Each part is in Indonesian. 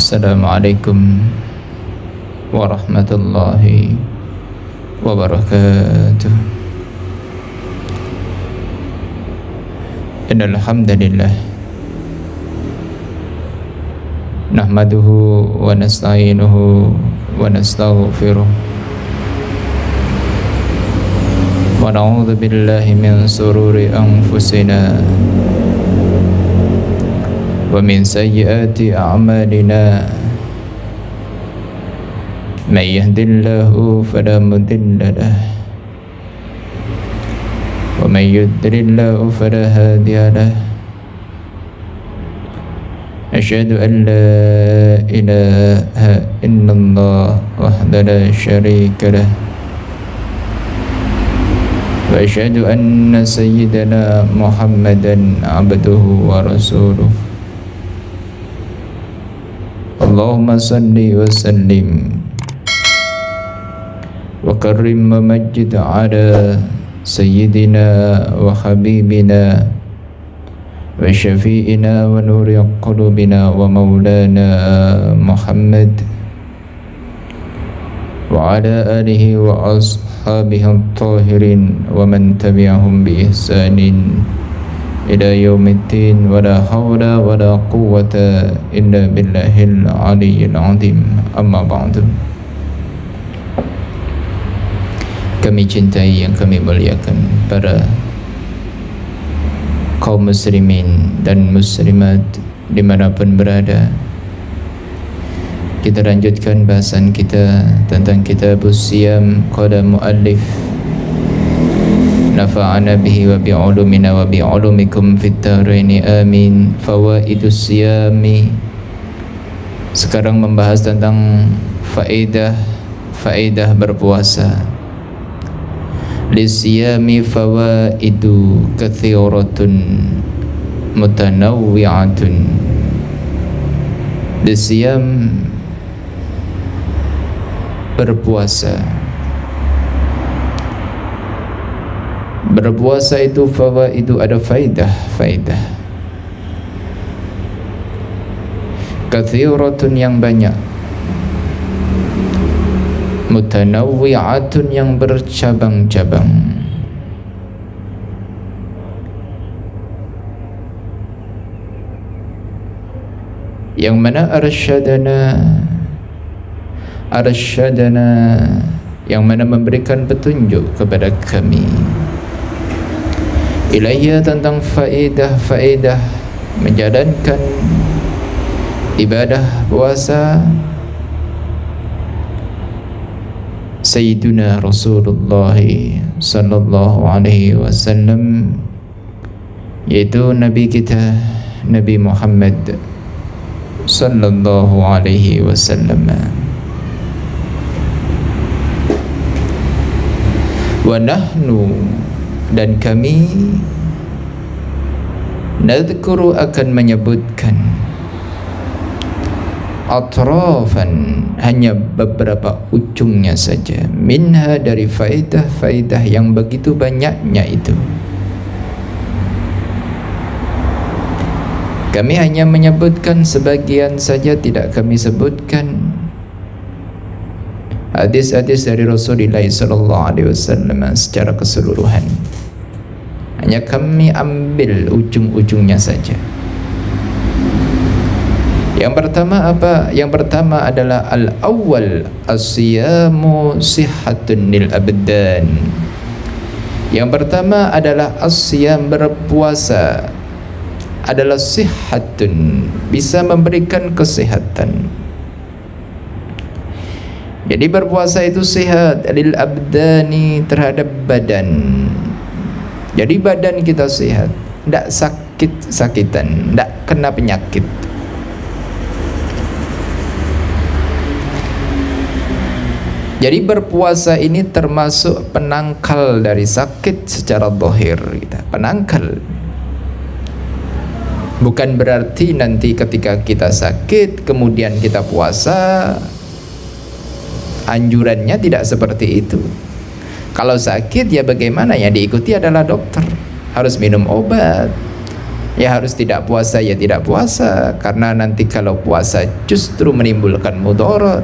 Assalamualaikum warahmatullahi wabarakatuh. Innal hamdalillah nahmaduhu wa nasta'inuhu wa nastaghfiruh wa na'udzu billahi min shururi anfusina wa min sayyiati a'malina may yahdihillahu fala mudilla lahu wa may yudlilhu fala hadiya lahu. Asyhadu an la ilaha illallah wahdahu la syarika lah wa asyhadu anna sayyidana Muhammadan abduhu wa rasuluh. Allahumma salli wa sallim wa karrim wa majid ala sayyidina wa habibina wa syafi'ina wa nuri qulubina wa maulana Muhammad wa ala alihi wa ashabihi at-tahirin wa man tabi'ahum bi ihsanin ila yaumiddin wa la hawla wa la quwwata illa billahil aliyyil azim. Amma ba'du. Kami cintai yang kami muliakan para kaum muslimin dan muslimat dimanapun berada. Kita lanjutkan bahasan kita tentang kitabus siyam qala muallif nafa'ana bihi wa bi'ulumina wa bi'ulumikum fit dharaini amin. Fawaidus siyami, sekarang membahas tentang faedah berpuasa. Lisiyami fawaidu kathiratun mutanawwi'atun. Lisiyam, berpuasa. Berpuasa itu fawaidu, ada faidah kathiratun, yang banyak, mutanawwi'atun, yang bercabang-cabang. Yang mana arsyadana, yang mana memberikan petunjuk kepada kami ilaiya, tentang faedah menjalankan ibadah puasa Sayyiduna Rasulullah sallallahu alaihi wasallam, yaitu Nabi kita Nabi Muhammad sallallahu alaihi wasallam. Wa nahnu, dan kami, nadhkuru, akan menyebutkan, atrafan, hanya beberapa ujungnya saja, minha, dari faedah yang begitu banyaknya itu. Kami hanya menyebutkan sebagian saja, tidak kami sebutkan hadis-hadis dari Rasulullah sallallahu alaihi wasallam secara keseluruhan. Hanya kami ambil ujung-ujungnya saja. Yang pertama apa? Yang pertama adalah al-awwal as-siyamu sihhatun lil abdan. Yang pertama adalah as-siyam, berpuasa adalah sihhatun, bisa memberikan kesehatan. Jadi berpuasa itu sehat lil abdani, terhadap badan. Jadi badan kita sehat, tidak sakit-sakitan, tidak kena penyakit. Jadi berpuasa ini termasuk penangkal dari sakit secara zahir kita, penangkal. Bukan berarti nanti ketika kita sakit kemudian kita puasa. Anjurannya tidak seperti itu. Kalau sakit ya bagaimana, ya diikuti adalah dokter, harus minum obat. Ya harus tidak puasa, ya tidak puasa, karena nanti kalau puasa justru menimbulkan mudarat.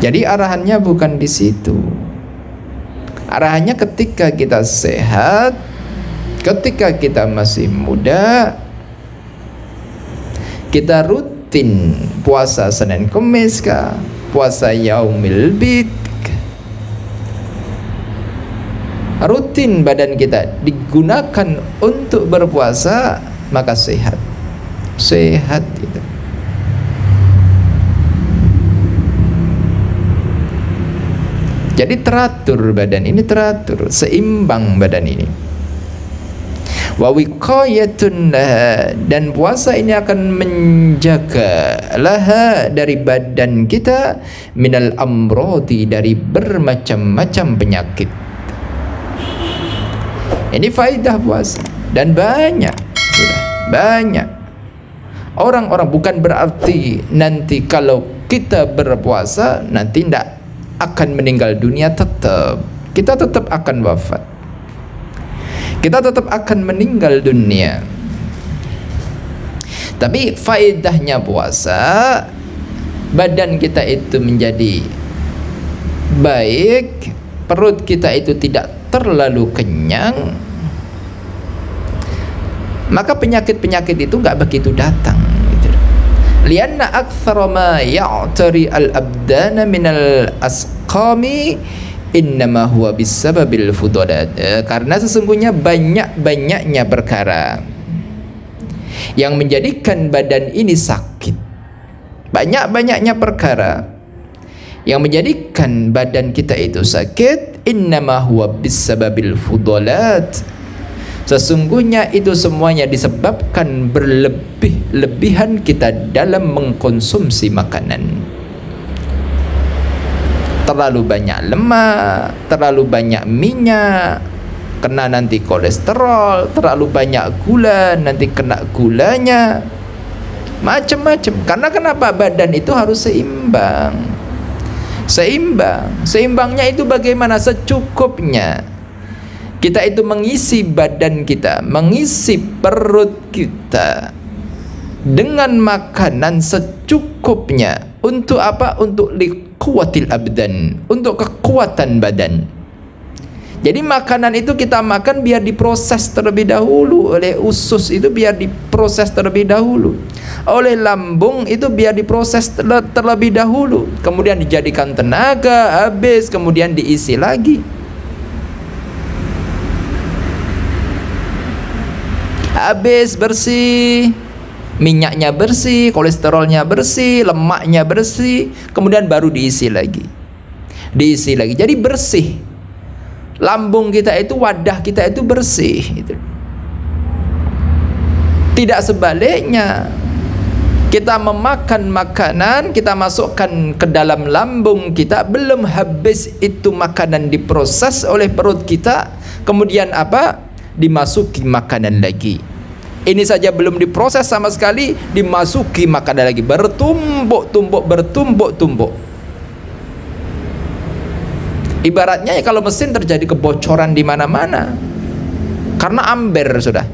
Jadi arahannya bukan di situ. Arahannya ketika kita sehat, ketika kita masih muda, kita rutin puasa Senin Kamis kah, puasa Yaumil Bid, rutin badan kita digunakan untuk berpuasa, maka sehat gitu. Jadi teratur badan ini, teratur, seimbang badan ini. Wa wiqayatun laha, dan puasa ini akan menjaga laha, dari badan kita, minal amrodi, dari bermacam-macam penyakit. Ini faidah puasa, dan banyak, sudah banyak orang-orang. Bukan berarti nanti kalau kita berpuasa nanti tidak akan meninggal dunia, tetap kita tetap akan wafat, kita tetap akan meninggal dunia. Tapi faedahnya puasa, badan kita itu menjadi baik, perut kita itu tidak terlalu kenyang, maka penyakit-penyakit itu nggak begitu datang. Lianna aktsara ma ya'tari al-abdana minal asqami innama huwa bisababil fudalat. Karena sesungguhnya banyak-banyaknya perkara yang menjadikan badan ini sakit, banyak-banyaknya perkara yang menjadikan badan kita itu sakit, innama huwa bisababil fudalat. Sesungguhnya itu semuanya disebabkan berlebih-lebihan kita dalam mengkonsumsi makanan. Terlalu banyak lemak, terlalu banyak minyak, kena nanti kolesterol. Terlalu banyak gula, nanti kena gulanya. Macam-macam. Karena kenapa? Badan itu harus seimbang. Seimbangnya itu bagaimana? Secukupnya. Kita itu mengisi badan kita, mengisi perut kita dengan makanan secukupnya. Untuk apa? Untuk liquwatil abdan, untuk kekuatan badan. Jadi makanan itu kita makan biar diproses terlebih dahulu oleh usus, itu biar diproses terlebih dahulu oleh lambung, itu biar diproses terlebih dahulu, kemudian dijadikan tenaga, habis kemudian diisi lagi. Habis bersih, minyaknya bersih, kolesterolnya bersih, lemaknya bersih, kemudian baru diisi lagi. Jadi bersih. Lambung kita itu, wadah kita itu bersih gitu. Tidak sebaliknya. Kita memakan makanan, kita masukkan ke dalam lambung kita, belum habis itu makanan diproses oleh perut kita, kemudian apa? Dimasuki makanan lagi. Ini saja belum diproses sama sekali, dimasuki makanan lagi, bertumbuk-tumbuk. Ibaratnya ya kalau mesin terjadi kebocoran di mana-mana, karena amber sudah,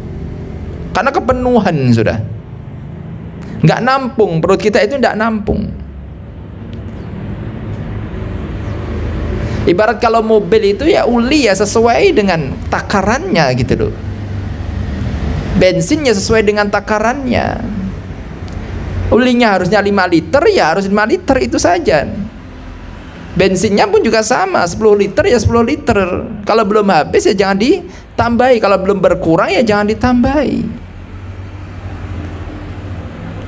karena kepenuhan sudah, nggak nampung, perut kita itu nggak nampung. Ibarat kalau mobil itu ya uli ya sesuai dengan takarannya gitu loh. Bensinnya sesuai dengan takarannya. Ulinya harusnya 5 liter, ya harus 5 liter itu saja. Bensinnya pun juga sama, 10 liter ya 10 liter. Kalau belum habis ya jangan ditambahi, kalau belum berkurang ya jangan ditambahi.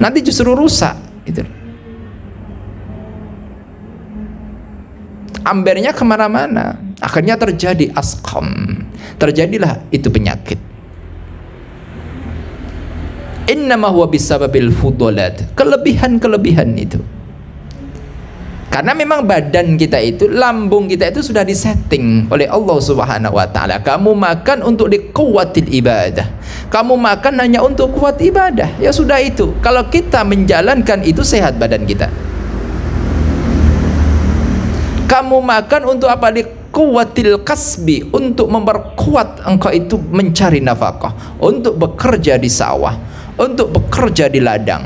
Nanti justru rusak gitu. Ambernya kemana-mana, akhirnya terjadi asqam, terjadilah itu penyakit. Innama huwa bisababil fudalat, kelebihan-kelebihan itu. Karena memang badan kita itu, lambung kita itu sudah disetting oleh Allah Subhanahu wa taala. Kamu makan untuk liquwatil ibadah, kamu makan hanya untuk kuat ibadah, ya sudah itu. Kalau kita menjalankan itu, sehat badan kita. Kamu makan untuk apa? quwwatil kasbi, untuk memperkuat engkau itu mencari nafkah, untuk bekerja di sawah, untuk bekerja di ladang.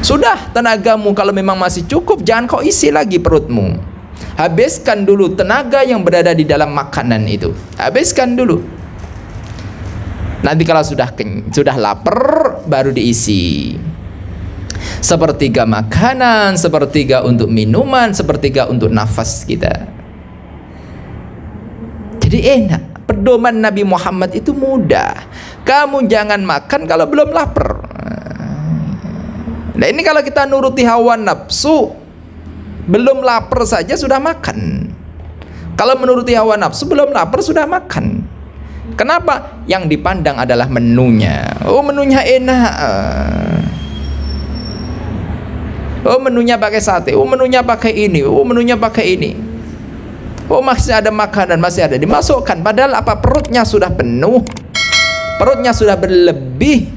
Sudah, tenagamu kalau memang masih cukup, jangan kau isi lagi perutmu. Habiskan dulu tenaga yang berada di dalam makanan itu. Habiskan dulu. Nanti kalau sudah lapar baru diisi. Sepertiga makanan, sepertiga untuk minuman, sepertiga untuk nafas kita. Jadi enak. Pedoman Nabi Muhammad itu mudah. Kamu jangan makan kalau belum lapar. Nah ini kalau kita nuruti hawa nafsu, belum lapar saja sudah makan. Kalau menuruti hawa nafsu, belum lapar sudah makan. Kenapa? Yang dipandang adalah menunya. Oh, menunya enak. Oh, menunya pakai sate. Oh, menunya pakai ini. Oh, menunya pakai ini. Oh, masih ada makanan, masih ada. Dimasukkan. Padahal apa? Perutnya sudah penuh. Perutnya sudah berlebih.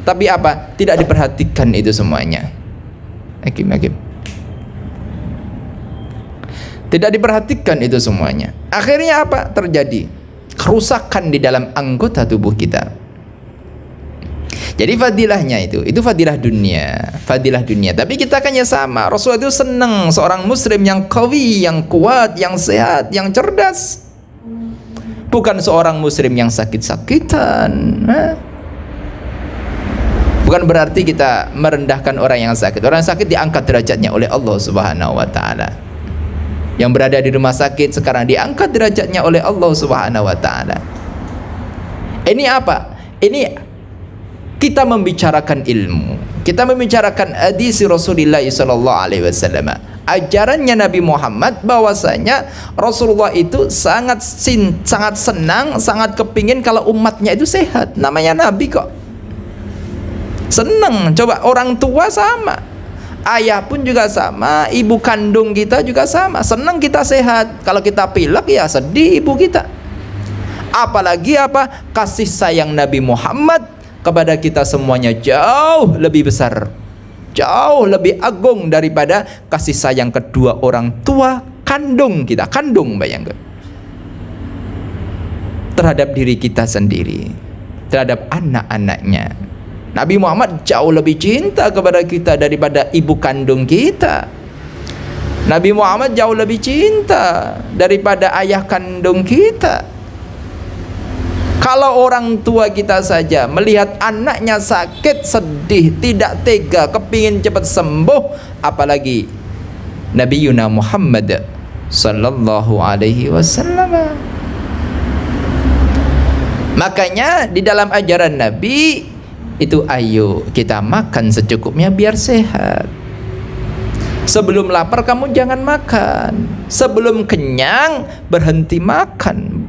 Tapi apa? Tidak diperhatikan itu semuanya. Hakim. Tidak diperhatikan itu semuanya. Akhirnya apa? Terjadi kerusakan di dalam anggota tubuh kita. Jadi fadilahnya itu fadilah dunia. Tapi kita kan ya sama. Rasulullah itu senang seorang muslim yang qawi, yang kuat, yang sehat, yang cerdas. Bukan seorang muslim yang sakit-sakitan. Bukan berarti kita merendahkan orang yang sakit. Orang yang sakit diangkat derajatnya oleh Allah Subhanahu wa taala. Yang berada di rumah sakit sekarang diangkat derajatnya oleh Allah Subhanahu wa taala. Ini apa? Ini kita membicarakan ilmu. Kita membicarakan hadis Rasulullah sallallahu alaihi wasallam. Ajarannya Nabi Muhammad bahwasanya Rasulullah itu sangat senang, sangat kepingin kalau umatnya itu sehat. Namanya Nabi kok. Senang. Coba orang tua sama, ayah pun juga sama, ibu kandung kita juga sama. Senang kita sehat. Kalau kita pilek ya sedih ibu kita. Apalagi apa? Kasih sayang Nabi Muhammad kepada kita semuanya jauh lebih besar, jauh lebih agung daripada kasih sayang kedua orang tua kandung kita. Kandung, bayangkan, terhadap diri kita sendiri, terhadap anak-anaknya. Nabi Muhammad jauh lebih cinta kepada kita daripada ibu kandung kita. Nabi Muhammad jauh lebih cinta daripada ayah kandung kita. Kalau orang tua kita saja melihat anaknya sakit, sedih, tidak tega, kepingin cepat sembuh, apalagi Nabi Yuna Muhammad sallallahu alaihi wasallam. Makanya di dalam ajaran Nabi itu, ayo kita makan secukupnya biar sehat. Sebelum lapar kamu jangan makan. Sebelum kenyang berhenti makan.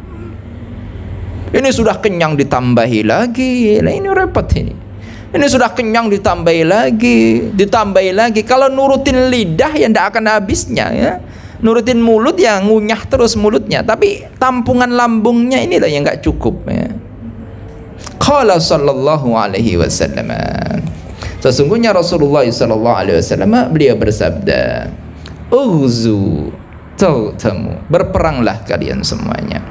Ini sudah kenyang ditambahi lagi. Nah, ini repot ini. Ini sudah kenyang ditambahi lagi. Kalau nurutin lidah ya tidak akan habisnya ya. Nurutin mulut ya ngunyah terus mulutnya. Tapi tampungan lambungnya inilah yang nggak cukup ya. Qala sallallahu alaihi wasallam. Sesungguhnya Rasulullah sallallahu alaihi wasallam beliau bersabda, "Ughzu taghtamu." Berperanglah kalian semuanya.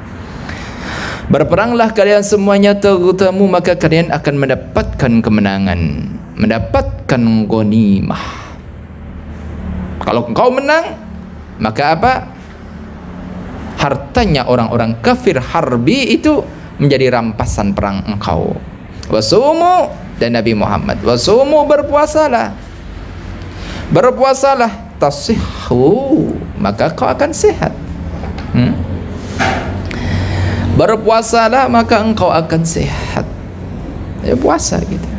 Berperanglah kalian semuanya, taghtamu, maka kalian akan mendapatkan kemenangan, mendapatkan ghanimah. Kalau engkau menang, maka apa? Hartanya orang-orang kafir harbi itu menjadi rampasan perang engkau. Wasumu, dan Nabi Muhammad, wasumu, berpuasalah. Berpuasalah, tasihhu, maka kau akan sehat. Berpuasalah maka engkau akan sehat. Ya puasa gitu.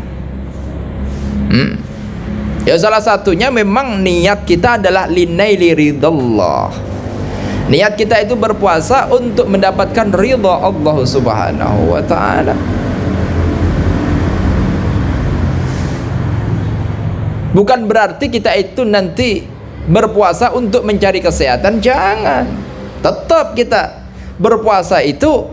Ya salah satunya memang niat kita adalah linaili ridallah. Niat kita itu berpuasa untuk mendapatkan ridha Allah Subhanahu wa taala. Bukan berarti kita itu nanti berpuasa untuk mencari kesehatan, jangan. Tetap kita berpuasa itu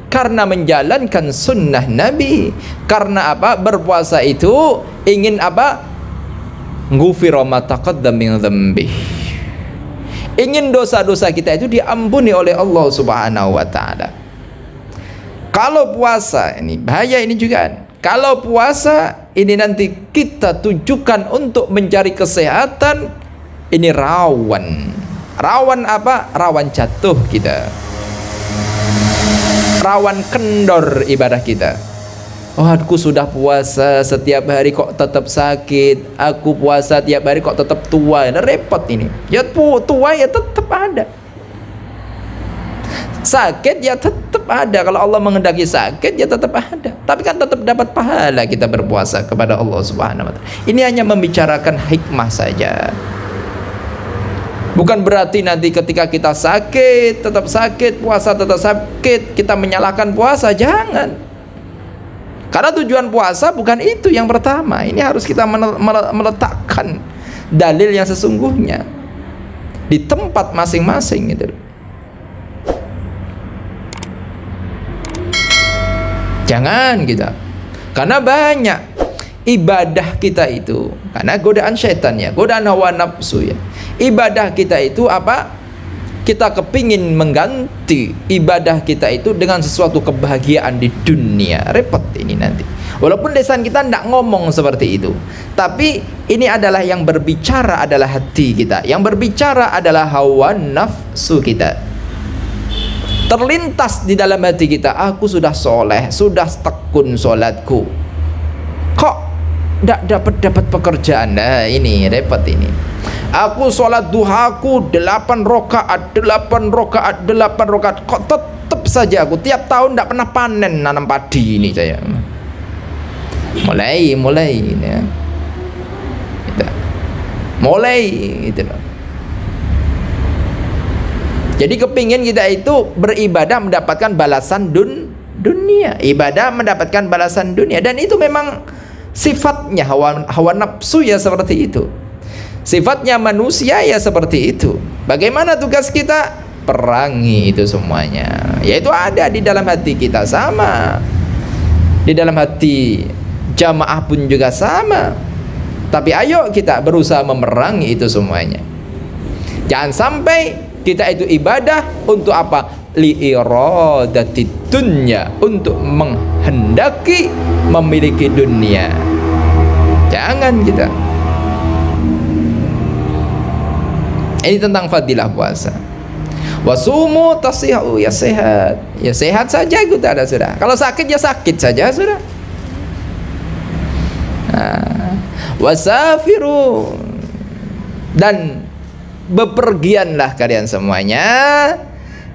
karena menjalankan sunnah Nabi. Karena apa? Berpuasa itu ingin apa? Ghufira ma taqaddama min dzambih. Ingin dosa-dosa kita itu diampuni oleh Allah Subhanahu wa taala. Kalau puasa, ini bahaya ini juga. Kalau puasa ini nanti kita tujukan untuk mencari kesehatan, ini rawan. Rawan apa? Rawan jatuh kita. Rawan kendor ibadah kita. Oh, aku sudah puasa setiap hari kok tetap sakit. Aku puasa tiap hari kok tetap tua. Nah, repot ini. Ya tua ya tetap ada. Sakit ya tetap ada. Kalau Allah menghendaki sakit ya tetap ada. Tapi kan tetap dapat pahala kita berpuasa kepada Allah Subhanahu wa taala. Ini hanya membicarakan hikmah saja. Bukan berarti nanti ketika kita sakit, tetap sakit, puasa tetap sakit, kita menyalahkan puasa. Jangan. Karena tujuan puasa bukan itu yang pertama. Ini harus kita meletakkan dalil yang sesungguhnya di tempat masing-masing gitu. Jangan kita. Karena banyak ibadah kita itu, karena godaan syaitan ya, godaan hawa nafsu ya. Ibadah kita itu apa? Kita kepingin mengganti ibadah kita itu dengan sesuatu kebahagiaan di dunia. Repot ini nanti. Walaupun lisan kita tidak ngomong seperti itu, tapi ini adalah yang berbicara adalah hati kita. Yang berbicara adalah hawa nafsu kita. Terlintas di dalam hati kita, aku sudah soleh, sudah tekun solatku, kok tidak dapat pekerjaan. Nah ini repot ini. Aku sholat duhaku 8 rakaat, kok tetap saja aku tiap tahun tidak pernah panen nanam padi ini saya. Mulai ini ya. Mulai itu. Jadi kepingin kita itu beribadah mendapatkan balasan dunia, ibadah mendapatkan balasan dunia, dan itu memang sifatnya hawa nafsu ya seperti itu. Sifatnya manusia ya seperti itu. Bagaimana tugas kita? Perangi itu semuanya. Yaitu ada di dalam hati kita sama. Di dalam hati jamaah pun juga sama. Tapi ayo kita berusaha memerangi itu semuanya. Jangan sampai kita itu ibadah untuk apa? Li'iradati dunya, untuk menghendaki memiliki dunia. Jangan kita. Ini tentang fadilah puasa. Wasumu tasihu, ya sehat. Ya sehat saja kita ada sudah. Kalau sakit ya sakit saja sudah. Wasafiru, dan bepergianlah kalian semuanya.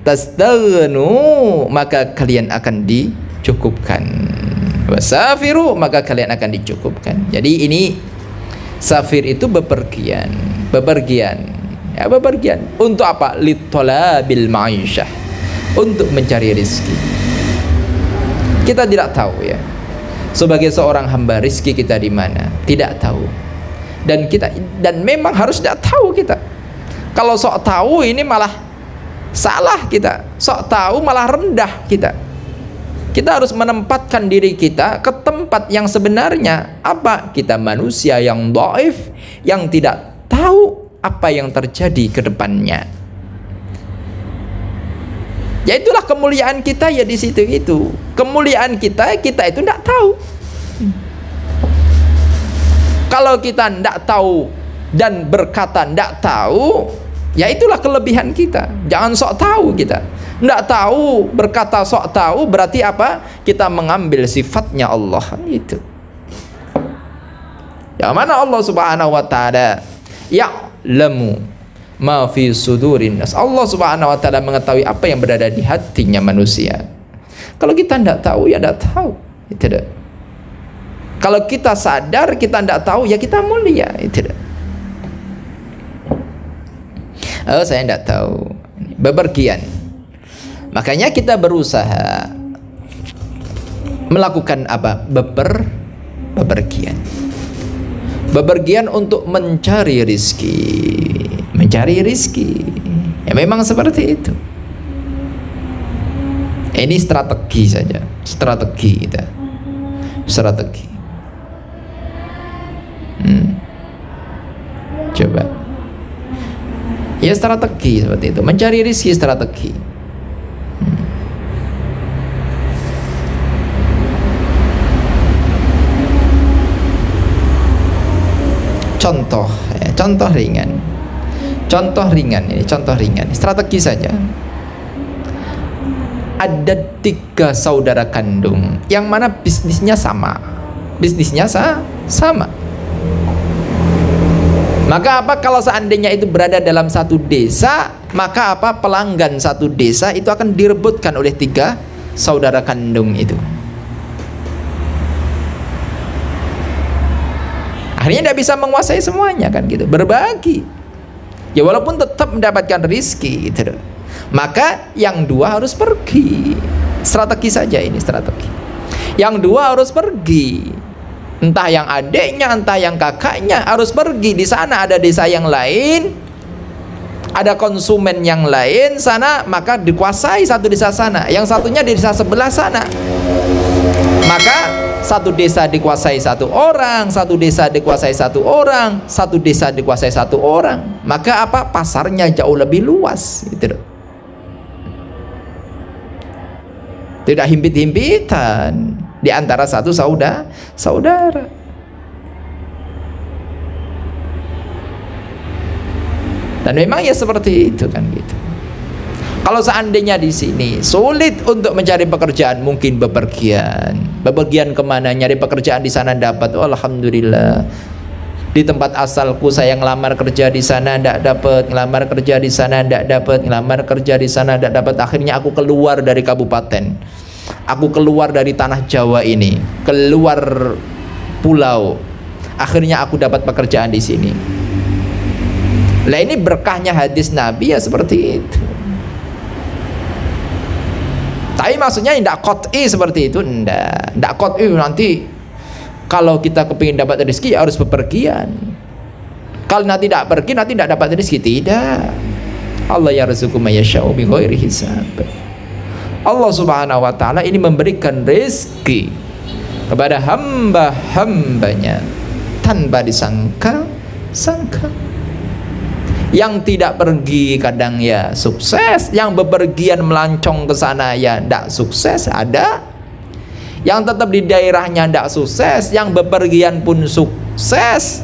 Tastaghnu, maka kalian akan dicukupkan. Wasafiru, maka kalian akan dicukupkan. Jadi ini safir itu bepergian. Ya, bepergian untuk apa? Litolabil ma'isyah, untuk mencari rezeki. Kita tidak tahu ya, sebagai seorang hamba rezeki kita di mana, tidak tahu. Dan memang harus tidak tahu kita. Kalau sok tahu ini malah salah kita. Sok tahu malah rendah kita. Kita harus menempatkan diri kita ke tempat yang sebenarnya. Apa? Kita manusia yang dhaif, yang tidak tahu apa yang terjadi ke depannya. Ya itulah kemuliaan kita ya di situ itu. Kemuliaan kita itu tidak tahu. Kalau kita tidak tahu dan berkata tidak tahu, ya itulah kelebihan kita. Jangan sok tahu kita. Tidak tahu berkata sok tahu berarti apa? Kita mengambil sifatnya Allah itu. Yang mana Allah Subhanahu wa taala ya'lamu ma fi sudurin nas. Allah Subhanahu wa taala mengetahui apa yang berada di hatinya manusia. Kalau kita tidak tahu ya tidak tahu. Tidak. Kalau kita sadar kita tidak tahu ya kita mulia. Tidak. Oh saya tidak tahu. Bepergian. Makanya kita berusaha melakukan apa? Bepergian. Bepergian untuk mencari rizki. Ya memang seperti itu. Ini strategi saja. Strategi kita. Coba Ya strategi seperti itu, mencari rezeki strategi. Contoh ringan. Contoh ringan, strategi saja. Ada 3 saudara kandung yang mana bisnisnya sama. Maka apa kalau seandainya itu berada dalam satu desa, maka apa pelanggan satu desa itu akan direbutkan oleh 3 saudara kandung itu. Akhirnya tidak bisa menguasai semuanya kan gitu, berbagi. Ya walaupun tetap mendapatkan rizki gitu. Maka yang 2 harus pergi. Strategi saja ini, strategi. Yang 2 harus pergi. Entah yang adiknya, entah yang kakaknya harus pergi. Di sana ada desa yang lain, ada konsumen yang lain sana, maka dikuasai satu desa sana. Yang satunya di desa sebelah sana. Maka satu desa dikuasai 1 orang, satu desa dikuasai 1 orang, satu desa dikuasai 1 orang. Maka apa? Pasarnya jauh lebih luas gitu loh. Tidak himpit-himpitan di antara satu saudara. Dan memang ya seperti itu kan gitu. Kalau seandainya di sini sulit untuk mencari pekerjaan, mungkin bepergian kemana, nyari pekerjaan di sana dapat, oh, alhamdulillah. Di tempat asalku saya ngelamar kerja di sana tidak dapat, ngelamar kerja di sana tidak dapat, ngelamar kerja di sana tidak dapat. Akhirnya aku keluar dari kabupaten, aku keluar dari tanah Jawa ini, keluar pulau. Akhirnya aku dapat pekerjaan di sini. Lah ini berkahnya hadis Nabi ya seperti itu. Tapi maksudnya tidak qat'i seperti itu, tidak qat'i nanti kalau kita kepingin dapat rezeki harus bepergian. Kalau nanti tidak pergi nanti tidak dapat rezeki, tidak. Allah yarzuqu may yasha'u bighairi hisab. Allah Subhanahu wa taala ini memberikan rezeki kepada hamba-hambanya tanpa disangka-sangka. Yang tidak pergi kadang ya sukses, yang bepergian melancong ke sana ya tidak sukses ada. Yang tetap di daerahnya tidak sukses, yang bepergian pun sukses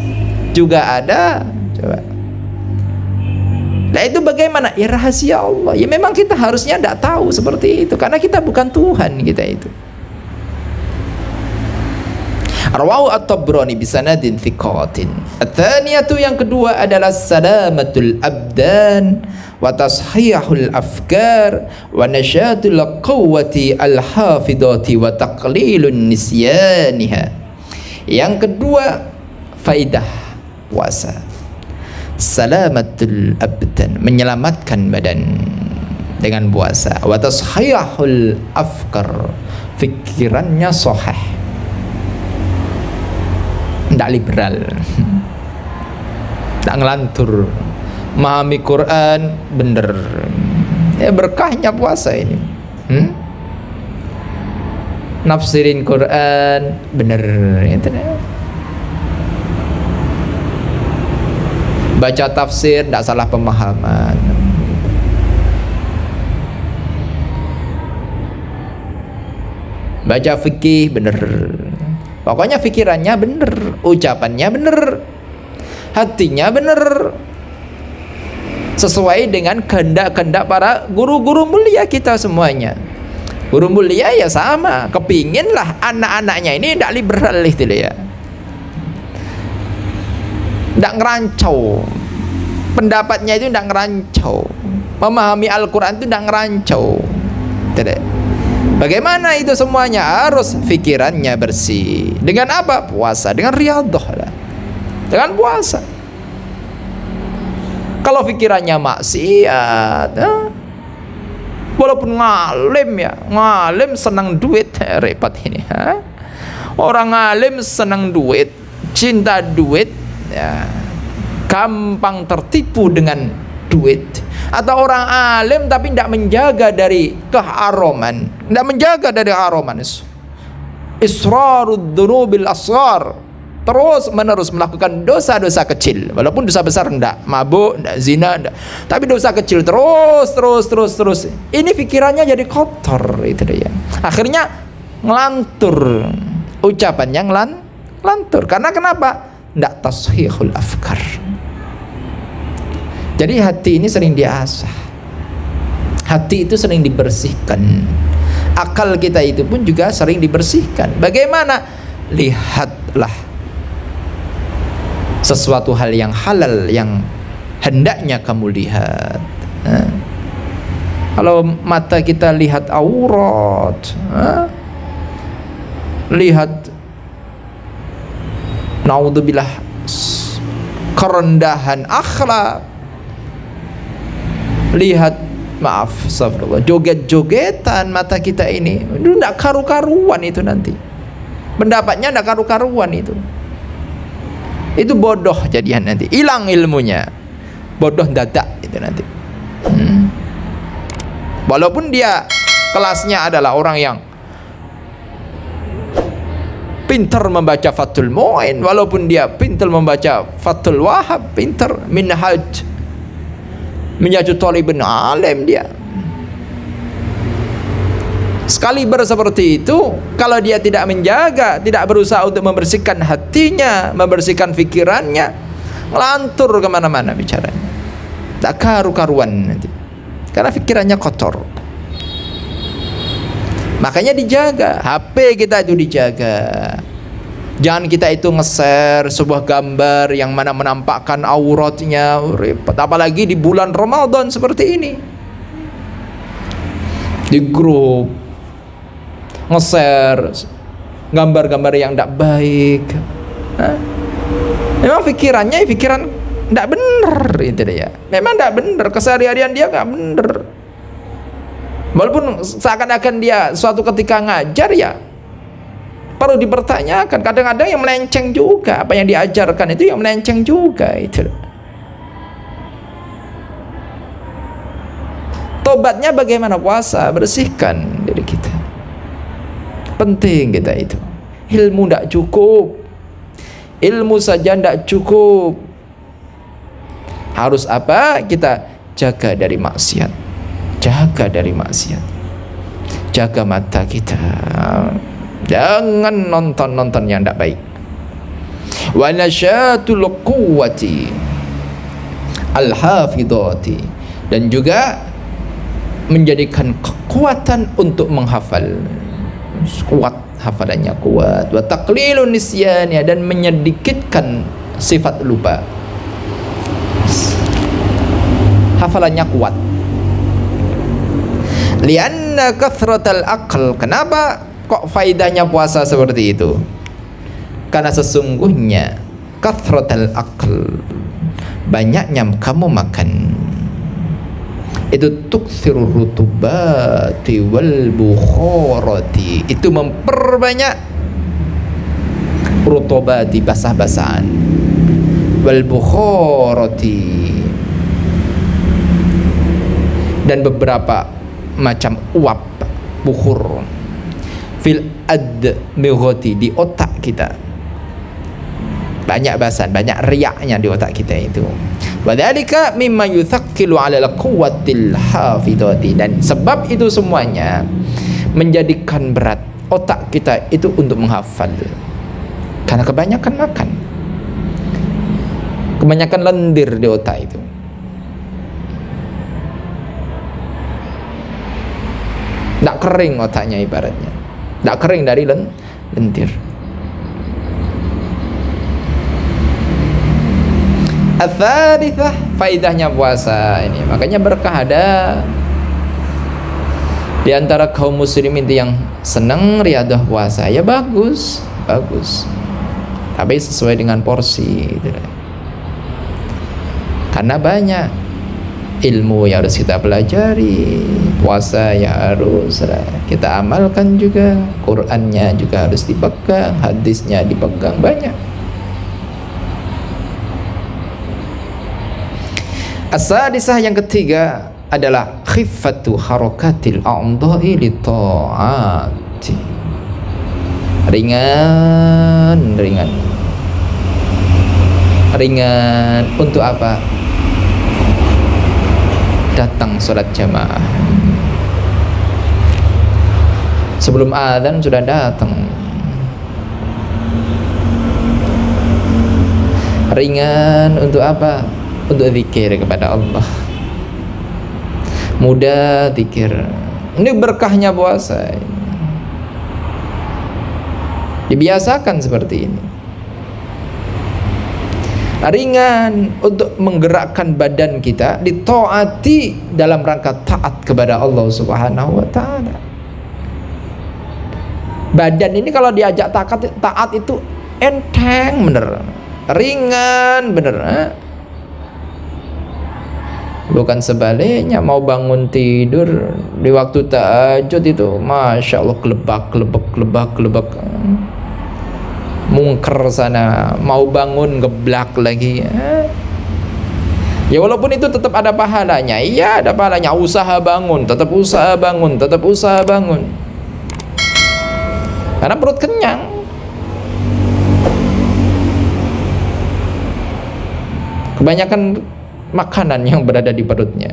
juga ada. Coba. Nah itu bagaimana? Ya rahasia Allah. Ya memang kita harusnya tidak tahu seperti itu, karena kita bukan Tuhan kita itu. Rawahu at-Tabrani bisanadin thiqatin. At-thaniyatu, yang kedua adalah salamatul abdan wa tashihul afkar wa nasyatul quwwati al-hafidati wa taqlilun nisyaniha. Yang kedua faidah puasa. Salamatul abdan, menyelamatkan badan dengan puasa. Wa tashihul afkar, fikirannya sahih, tidak liberal, tidak ngelantur, memahami Quran bener. Ya berkahnya puasa ini. Nafsirin Quran bener, itu deh. Baca tafsir tidak salah pemahaman. Baca fikih bener. Pokoknya pikirannya bener, ucapannya bener, hatinya bener, sesuai dengan kehendak-kehendak para guru-guru mulia kita semuanya. Guru mulia ya sama, kepinginlah anak-anaknya ini tidak liberal itu ya, tidak ngerancau, pendapatnya itu tidak ngerancau, memahami Al-Quran itu tidak ngerancau. Tidak. Bagaimana itu semuanya? Harus pikirannya bersih. Dengan apa? Puasa. Dengan riyadhah lah. Dengan puasa. Kalau pikirannya maksiat, walaupun ngalim ya, ngalim senang duit, repot ini. Orang ngalim senang duit, cinta duit, ya, gampang tertipu dengan duit. Atau orang alim tapi tidak menjaga dari keharuman, tidak menjaga dari haruman. Israrud dzunubil asghar, terus menerus melakukan dosa-dosa kecil, walaupun dosa besar enggak, mabuk, enggak zina, enggak, tapi dosa kecil terus. Ini pikirannya jadi kotor itu dia. Akhirnya ngelantur, ucapannya ngelantur. Karena kenapa? Enggak tashihul afkar. Jadi hati ini sering diasah. Hati itu sering dibersihkan. Akal kita itu pun juga sering dibersihkan. Bagaimana? Lihatlah sesuatu hal yang halal yang hendaknya kamu lihat. Kalau mata kita lihat aurat, lihat naudzubillah kerendahan akhlak, lihat joget-jogetan mata kita ini, itu tidak karu-karuan itu nanti. Pendapatnya tidak karu-karuan itu. Itu bodoh jadian nanti, hilang ilmunya, bodoh dadak itu nanti. Walaupun dia kelasnya adalah orang yang pintar membaca Fathul Mu'in, walaupun dia pintar membaca Fathul Wahab, pintar Minhaj, Minhajut Talibin alim dia. Sekali seperti itu, kalau dia tidak menjaga, tidak berusaha untuk membersihkan hatinya, membersihkan pikirannya, ngelantur kemana-mana bicaranya, tak karu-karuan nanti, karena pikirannya kotor. Makanya dijaga, HP kita itu dijaga. Jangan kita itu nge-share sebuah gambar yang mana menampakkan auratnya, repot. Apalagi di bulan Ramadan seperti ini, di grup nge-share gambar-gambar yang tidak baik. Memang pikirannya pikiran tidak benar itu dia. Memang tidak benar, keseharian dia nggak benar. Walaupun seakan-akan dia suatu ketika ngajar, ya perlu dipertanyakan. Kadang-kadang yang melenceng juga, apa yang diajarkan itu yang melenceng juga itu. Tobatnya bagaimana? Puasa, bersihkan diri kita. Penting kita itu. Ilmu tidak cukup, ilmu saja tidak cukup. Harus apa? Kita jaga dari maksiat, jaga dari maksiat, jaga mata kita, jangan nonton-nonton yang tidak baik. Wa nasyatul quwwati al-hafidhati, dan juga menjadikan kekuatan untuk menghafal, kuat hafalannya, kuat. Wa taqlilun nisyani, dan menyedikitkan sifat lupa, hafalannya kuat. Lianna kathratal aql, kenapa kok faidahnya puasa seperti itu? Karena sesungguhnya kathratal aql, banyaknya kamu makan, itu tuksirur rutubati wal bukhorati, itu memperbanyak rutubati, basah-basahan, wal bukhorati, dan beberapa macam uap, bukhur, fil admighati, di otak kita, banyak basan, banyak riaknya di otak kita itu. Wadzalika mimma yuthaqqilu 'ala al-quwwatil hafidhati, dan sebab itu semuanya menjadikan berat otak kita itu untuk menghafal, karena kebanyakan makan, kebanyakan lendir di otak itu. Tidak kering otaknya, ibaratnya tidak kering dari lendir. Ats-tsalitsah, faidahnya puasa ini, makanya berkah ada di antara kaum muslimin yang senang riadah puasa. Ya bagus, bagus, tapi sesuai dengan porsi gitu. Karena banyak ilmu yang harus kita pelajari, puasa yang harus kita amalkan juga, Qur'annya juga harus dipegang, hadisnya dipegang, banyak. As-sadisah, yang ketiga adalah khiffatu harakatil a'dha'i li ta'ati, ringan Ringan untuk apa? Datang sholat jamaah. Sebelum adzan sudah datang. Ringan untuk apa? Untuk zikir kepada Allah. Mudah zikir. Ini berkahnya puasa. Dibiasakan seperti ini. Ringan untuk menggerakkan badan kita, ditaati dalam rangka taat kepada Allah Subhanahu wa taala. Badan ini kalau diajak taat itu enteng bener, ringan bener. Bukan sebaliknya, mau bangun tidur di waktu tahajud itu Masya Allah kelebak mungker sana, mau bangun geblak lagi. Ya walaupun itu tetap ada pahalanya, iya ada pahalanya, usaha bangun, tetap usaha bangun, tetap usaha bangun, karena perut kenyang. Kebanyakan makanan yang berada di perutnya,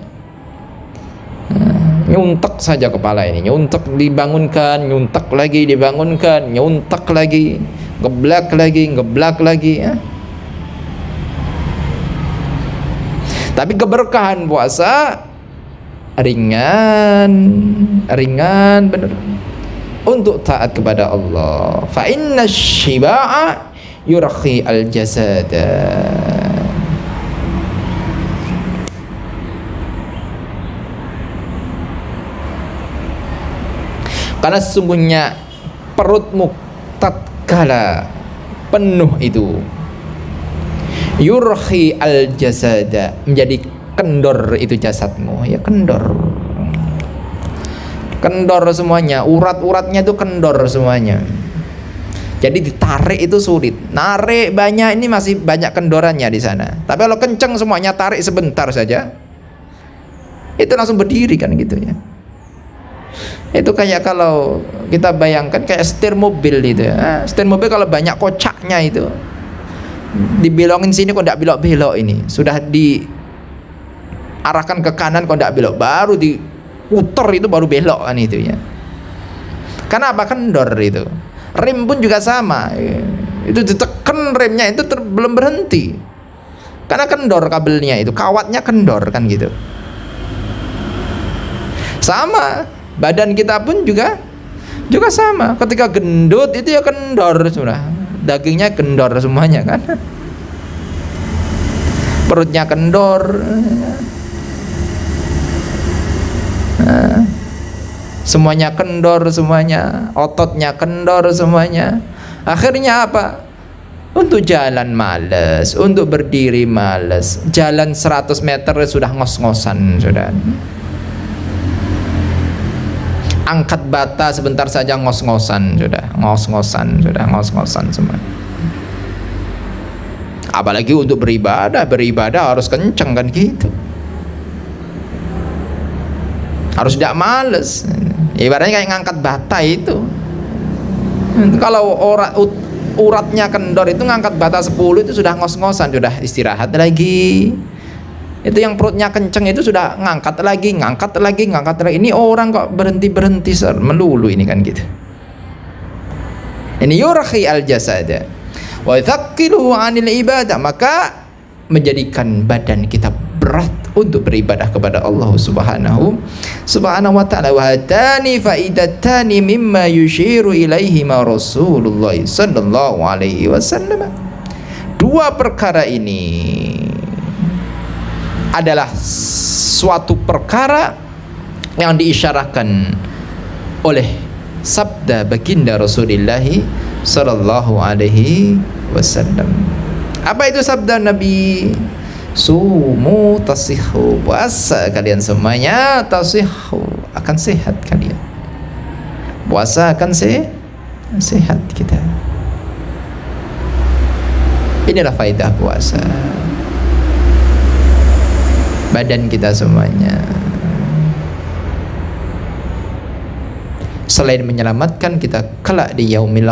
nyuntek saja kepala ini, nyuntek dibangunkan, nyuntek lagi dibangunkan, nyuntek lagi, geblak lagi ya. Tapi keberkahan puasa ringan bener untuk taat kepada Allah. Fa inna syiba'a yurhi al jasada. Karena sesungguhnya perutmu tatkala penuh itu yurhi al jasada, menjadi kendor itu jasadmu, ya kendor semuanya, urat-uratnya itu kendor semuanya. Jadi ditarik itu sulit, narik banyak ini masih banyak kendorannya di sana. Tapi kalau kenceng semuanya, tarik sebentar saja itu langsung berdiri kan gitu ya. Itu kayak kalau kita bayangkan kayak setir mobil itu ya. Setir mobil kalau banyak kocaknya itu, dibelongin sini kok tidak belok-belok, ini sudah diarahkan ke kanan kok tidak belok, baru diputer itu baru belok kan itu ya. Karena apa? Kendor itu. Rem pun juga sama, itu ditekan remnya itu belum berhenti karena kendor kabelnya itu, kawatnya kendor kan gitu. Sama badan kita pun juga sama, ketika gendut itu ya kendor sudah, dagingnya kendor semuanya kan, perutnya kendor, semuanya kendor semuanya, ototnya kendor semuanya. Akhirnya apa? Untuk jalan males, untuk berdiri males, jalan 100 meter sudah ngos-ngosan sudah. Angkat bata sebentar saja ngos-ngosan sudah, ngos-ngosan semua. Apalagi untuk beribadah harus kenceng kan gitu, harus tidak males. Ibaratnya kayak ngangkat bata itu. Kalau uratnya kendor itu ngangkat bata 10 itu sudah ngos-ngosan, sudah istirahat lagi. Itu yang perutnya kenceng itu sudah ngangkat lagi. Ini orang kok berhenti melulu ini kan gitu. Ini yurhi al jasada wa yathaqiluhu 'anil ibadah, maka menjadikan badan kita berat untuk beribadah kepada Allah Subhanahu wa ta'ala. Wa hatani faidatani mimma yushiru ilaihi ma Rasulullah sallallahu alaihi wasallam. Dua perkara ini adalah suatu perkara yang diisyarahkan oleh sabda baginda Rasulullah sallallahu alaihi wasallam. Apa itu sabda Nabi? Sumu tasihhu, puasa kalian semuanya tasihhu, akan sehat kalian. Puasa akan sehat kita. Inilah faedah puasa. Badan kita semuanya, selain menyelamatkan kita kelak di yaumil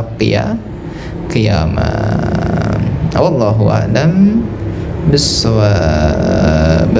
qiyamah. Wallahu a'lam bis-shawab.